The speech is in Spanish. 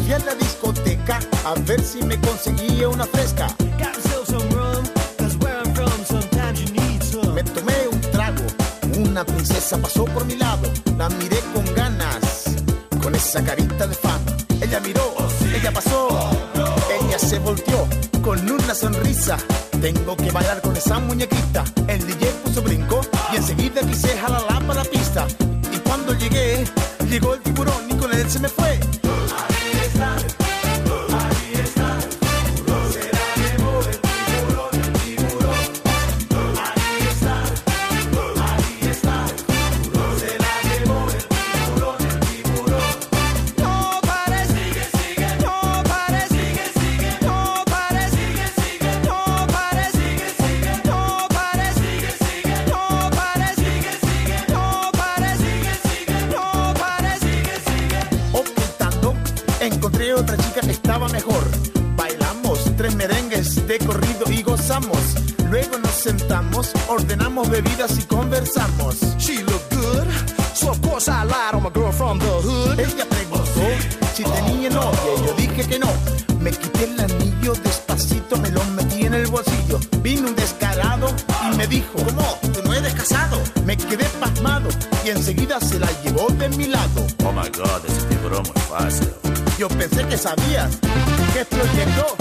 Fui a la discoteca a ver si me conseguía una fresca. Me tomé un trago, una princesa pasó por mi lado. La miré con ganas, con esa carita de fan. Ella miró, ella pasó, ella se volteó con una sonrisa. Tengo que bailar con esa muñequita. El DJ puso brinco y enseguida quise jalarla para la pista. Y cuando llegué, llegó el tiburón y con él se me fue. Ahí está, ahí está. Se la llevó el tiburón, el tiburón. Ahí está, ahí está. Se la llevó el tiburón, el tiburón. No pare, sigue, sigue. No pare, sigue, sigue. No pare, sigue, sigue. No pare, sigue, sigue. No pare, sigue, sigue. No pare, sigue, sigue. No pare, sigue, sigue. No pare, sigue, sigue. Ocultando, encontré otra chica que estaba mejor. Bailamos 3 merengues de corrido y gozamos. Luego nos sentamos, ordenamos bebidas y conversamos. She looked good, so of course I lied on my girl from the hood. Ella preguntó si tenía novia y yo dije que no. Me quité el anillo despacito, me lo metí en el bolsillo. Vino un descarado y me dijo: ¿cómo? ¿Tú no eres casado? Me quedé pasmado y enseguida se la llevó de mi lado. Oh my God, ese tiburón muy fácil. Yo pensé que sabías que es proyecto